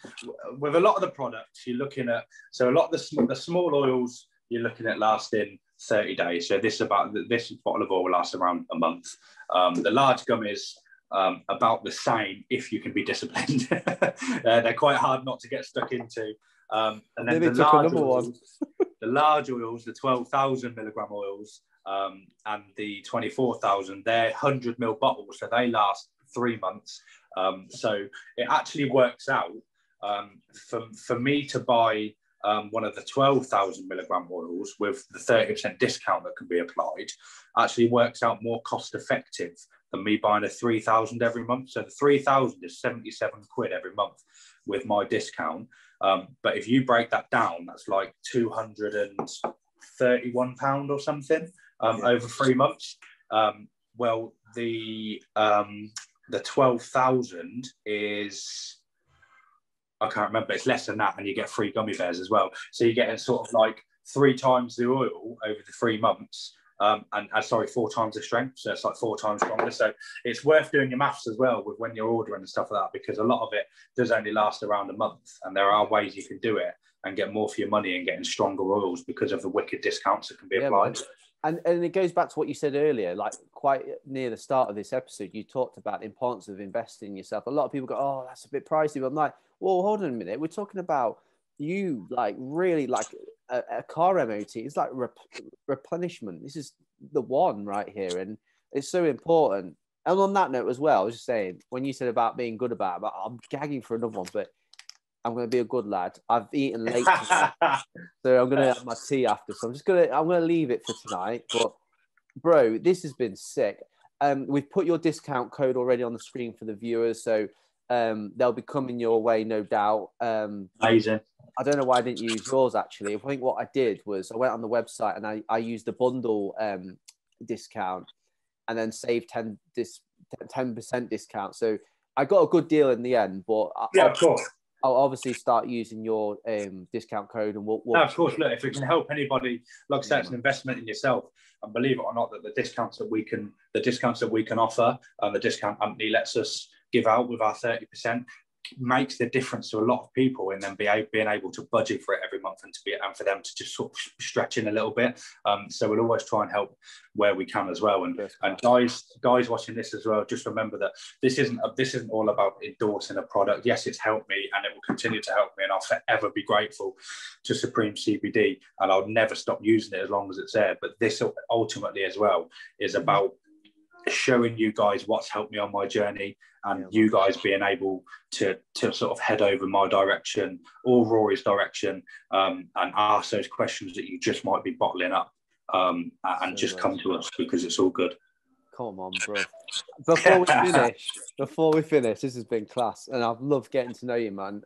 with a lot of the products, you're looking at, so a lot of the small oils, you're looking at lasting 30 days. So this bottle of oil will last around a month. The large gummies, about the same if you can be disciplined. They're quite hard not to get stuck into. And then the large oils, the 12,000 milligram oils, and the 24,000, they're 100 ml bottles, so they last 3 months. So it actually works out for me to buy one of the 12,000 milligram oils with the 30% discount that can be applied, actually works out more cost effective than me buying a 3,000 every month. So the 3,000 is 77 quid every month with my discount. But if you break that down, that's like £231 or something over 3 months. Well, the 12,000 is, I can't remember, it's less than that, and you get free gummy bears as well. So you're getting sort of like 3 times the oil over the 3 months, and 4 times the strength. So it's like 4 times stronger. So it's worth doing your maths as well with when you're ordering and stuff like that, because a lot of it does only last around a month, and there are ways you can do it and get more for your money and getting stronger oils because of the wicked discounts that can be applied. And it goes back to what you said earlier, like quite near the start of this episode, you talked about the importance of investing in yourself. A lot of people go, oh, that's a bit pricey. But I'm like, well, hold on a minute. We're talking about you, like really like a car MOT. It's like replenishment. This is the one right here. And it's so important. And on that note as well, I was just saying, when you said about being good about it, I'm gagging for another one, but I'm going to be a good lad. I've eaten late tonight, so I'm going to have my tea after. So I'm going to leave it for tonight. But bro, this has been sick. We've put your discount code already on the screen for the viewers. So They'll be coming your way, no doubt. Amazing. I don't know why I didn't use yours, actually. I think what I did was I went on the website and I used the bundle discount and then saved 10% discount. So I got a good deal in the end, but of course. I'll obviously start using your discount code, and we'll no, of course. Look, if it can help anybody, like I said, it's an investment in yourself. And believe it or not, that the discounts that we can offer, and the discount company lets us give out with our 30%, makes the difference to a lot of people, and then being able to budget for it every month, and for them to just sort of stretch in a little bit. So we'll always try and help where we can as well. And guys watching this as well, just remember that this isn't all about endorsing a product. Yes, it's helped me, and it will continue to help me, and I'll forever be grateful to Supreme CBD, and I'll never stop using it as long as it's there. But this ultimately as well is about showing you guys what's helped me on my journey, and you guys being able to sort of head over my direction or Rory's direction, and ask those questions that you just might be bottling up, and just come to us, because it's all good. Come on, bro. Before we finish, this has been class, and I've loved getting to know you, man.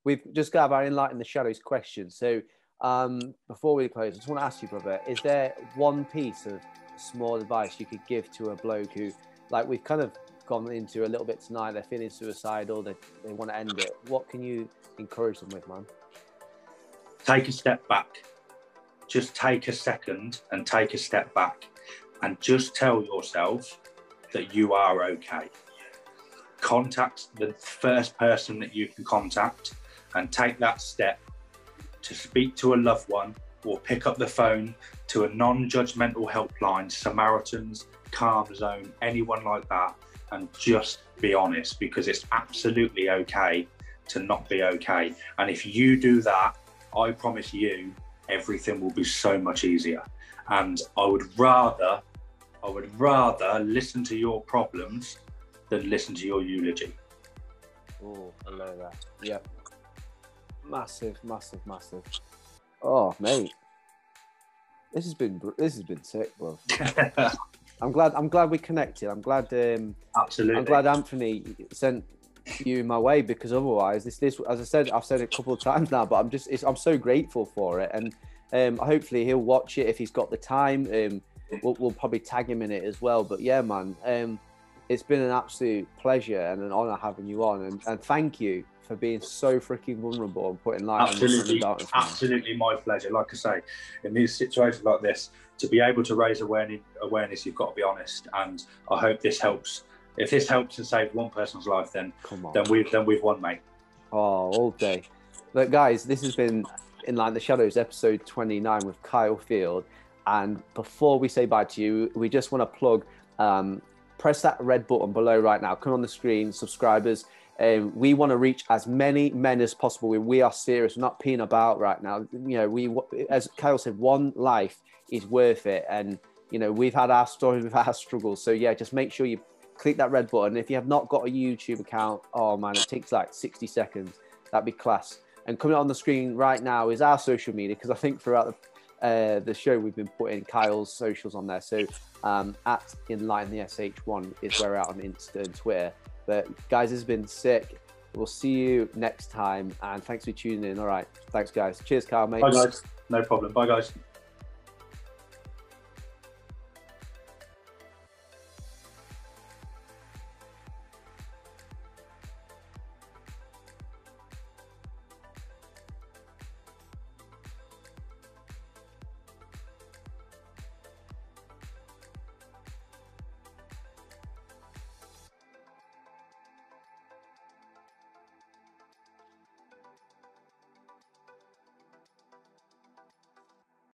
We've just got our Enlighten the Shadows questions. So before we close, I just want to ask you, brother, is there one piece of small advice you could give to a bloke who, like we've kind of gone into a little bit tonight, they're feeling suicidal, they want to end it? What can you encourage them with, man? Take a step back. Just take a second and take a step back, and just tell yourself that you are okay. Contact the first person that you can contact, and take that step to speak to a loved one, or pick up the phone to a non-judgmental helpline, Samaritans, Calm Zone, anyone like that, and just be honest, because it's absolutely okay to not be okay. And if you do that, I promise you, everything will be so much easier. And I would rather listen to your problems than listen to your eulogy. Oh, I know that. Yeah. Massive. Oh, mate. This has been sick, bro. I'm glad we connected. I'm glad absolutely. I'm glad Anthony sent you my way, because otherwise this as I said, I've said it a couple of times now, but I'm so grateful for it. And hopefully he'll watch it if he's got the time. We'll probably tag him in it as well. But yeah, man, it's been an absolute pleasure and an honor having you on, and thank you for being so freaking vulnerable and putting light on the darkness. Absolutely, my pleasure. Like I say, in these situations like this, to be able to raise awareness, you've got to be honest. And I hope this helps. If this helps and saves one person's life, then we've won, mate. Oh, all day. Look, guys, this has been Enlighten the Shadows, episode 29 with Kyle Field. And before we say bye to you, we just want to plug. Press that red button below right now. Come on the screen, subscribers. We want to reach as many men as possible. We are serious. We're not peeing about right now. You know, as Kyle said, one life is worth it. And, you know, we've had our stories, we've had our struggles. So, yeah, just make sure you click that red button. If you have not got a YouTube account, oh, man, it takes like 60 seconds. That'd be class. And coming on the screen right now is our social media, because I think throughout the show we've been putting Kyle's socials on there. So at Enlighten the SH1 is where we're at on Insta and Twitter. But guys, this has been sick. We'll see you next time, and thanks for tuning in. All right, thanks guys. Cheers, Kyle, mate. Bye guys. No problem. Bye guys.